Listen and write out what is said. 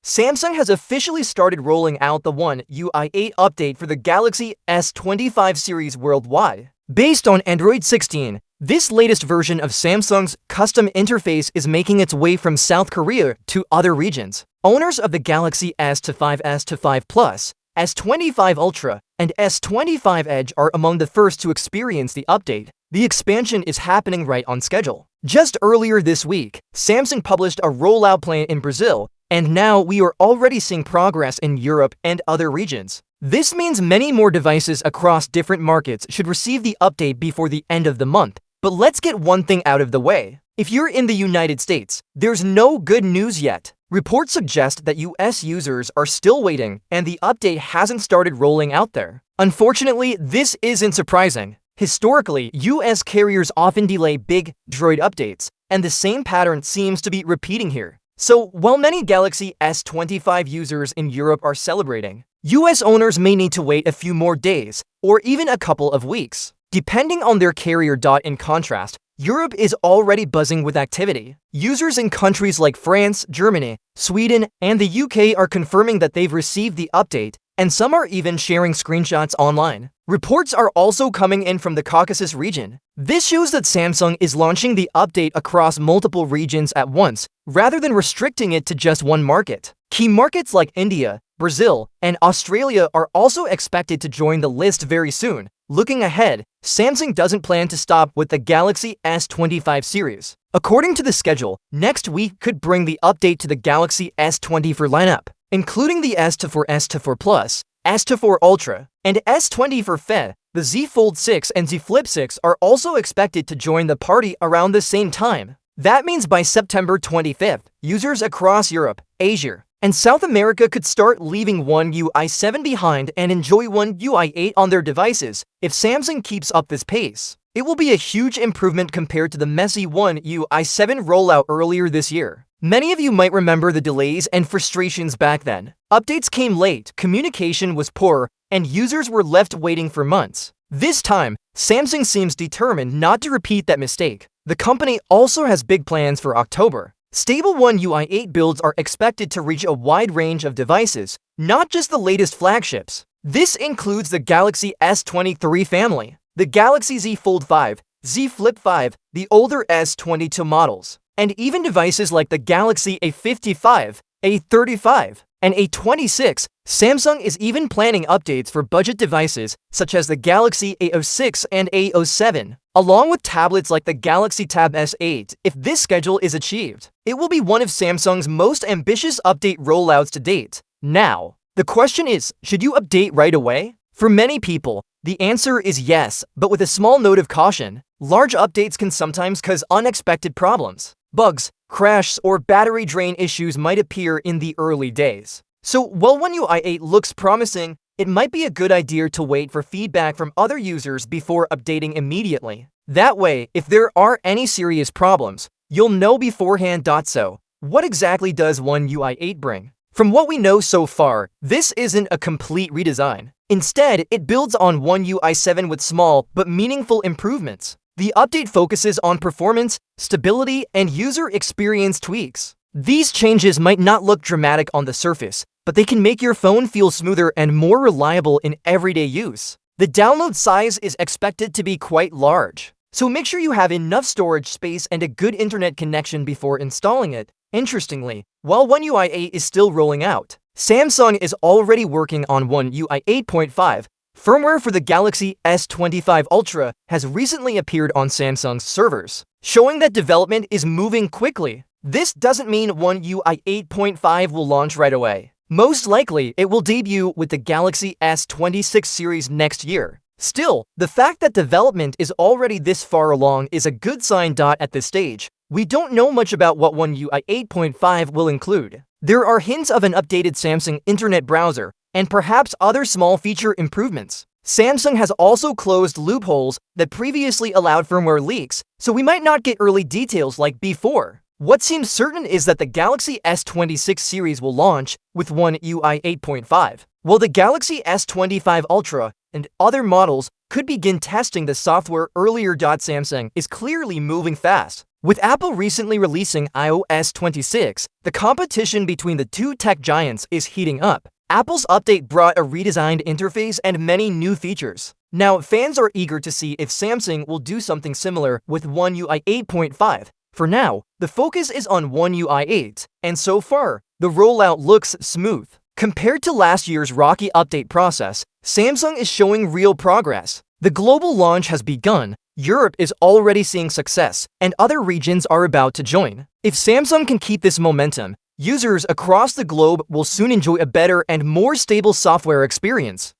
Samsung has officially started rolling out the One UI 8 update for the Galaxy S25 series worldwide. Based on Android 16, this latest version of Samsung's custom interface is making its way from South Korea to other regions. Owners of the Galaxy S25, S25 Plus, S25 Ultra, and S25 Edge are among the first to experience the update. The expansion is happening right on schedule. Just earlier this week, Samsung published a rollout plan in Brazil, and now we are already seeing progress in Europe and other regions. This means many more devices across different markets should receive the update before the end of the month. But let's get one thing out of the way. If you're in the United States, there's no good news yet. Reports suggest that US users are still waiting and the update hasn't started rolling out there. Unfortunately, this isn't surprising. Historically, US carriers often delay big Droid updates, and the same pattern seems to be repeating here. So, while many Galaxy S25 users in Europe are celebrating, US owners may need to wait a few more days, or even a couple of weeks, depending on their carrier. In contrast, Europe is already buzzing with activity. Users in countries like France, Germany, Sweden, and the UK are confirming that they've received the update, and some are even sharing screenshots online. Reports are also coming in from the Caucasus region. This shows that Samsung is launching the update across multiple regions at once, rather than restricting it to just one market. Key markets like India, Brazil, and Australia are also expected to join the list very soon. Looking ahead, Samsung doesn't plan to stop with the Galaxy S25 series. According to the schedule, next week could bring the update to the Galaxy S24 lineup, including the S24, S24 Plus, S24 Ultra, and S24 FE. The Z Fold 6 and Z Flip 6 are also expected to join the party around the same time. That means by September 25th, users across Europe, Asia, and South America could start leaving One UI 7 behind and enjoy One UI 8 on their devices. If Samsung keeps up this pace, it will be a huge improvement compared to the messy One UI 7 rollout earlier this year. Many of you might remember the delays and frustrations back then. Updates came late, communication was poor, and users were left waiting for months. This time, Samsung seems determined not to repeat that mistake. The company also has big plans for October. Stable One UI 8 builds are expected to reach a wide range of devices, not just the latest flagships. This includes the Galaxy S23 family, the Galaxy Z Fold 5, Z Flip 5, the older S22 models, and even devices like the Galaxy A55, A35, and A26. Samsung is even planning updates for budget devices such as the Galaxy A06 and A07, along with tablets like the Galaxy Tab S8. If this schedule is achieved, it will be one of Samsung's most ambitious update rollouts to date. Now, the question is, should you update right away? For many people, the answer is yes, but with a small note of caution. Large updates can sometimes cause unexpected problems. Bugs, crashes, or battery drain issues might appear in the early days. So while One UI 8 looks promising, it might be a good idea to wait for feedback from other users before updating immediately. That way, if there are any serious problems, you'll know beforehand. So, what exactly does One UI 8 bring? From what we know so far, this isn't a complete redesign. Instead, it builds on One UI 7 with small but meaningful improvements. The update focuses on performance, stability, and user experience tweaks. These changes might not look dramatic on the surface, but they can make your phone feel smoother and more reliable in everyday use. The download size is expected to be quite large, so make sure you have enough storage space and a good internet connection before installing it. Interestingly, while One UI 8 is still rolling out, Samsung is already working on One UI 8.5. Firmware for the Galaxy S25 Ultra has recently appeared on Samsung's servers, showing that development is moving quickly. This doesn't mean One UI 8.5 will launch right away. Most likely, it will debut with the Galaxy S26 series next year. Still, the fact that development is already this far along is a good sign. At this stage, we don't know much about what One UI 8.5 will include. There are hints of an updated Samsung Internet browser, and perhaps other small feature improvements. Samsung has also closed loopholes that previously allowed firmware leaks, so we might not get early details like before. What seems certain is that the Galaxy S26 series will launch with One UI 8.5, while the Galaxy S25 Ultra and other models could begin testing the software earlier. Samsung is clearly moving fast. With Apple recently releasing iOS 26, the competition between the two tech giants is heating up. Apple's update brought a redesigned interface and many new features. Now, fans are eager to see if Samsung will do something similar with One UI 8.5. For now, the focus is on One UI 8, and so far, the rollout looks smooth. Compared to last year's rocky update process, Samsung is showing real progress. The global launch has begun, Europe is already seeing success, and other regions are about to join. If Samsung can keep this momentum, users across the globe will soon enjoy a better and more stable software experience.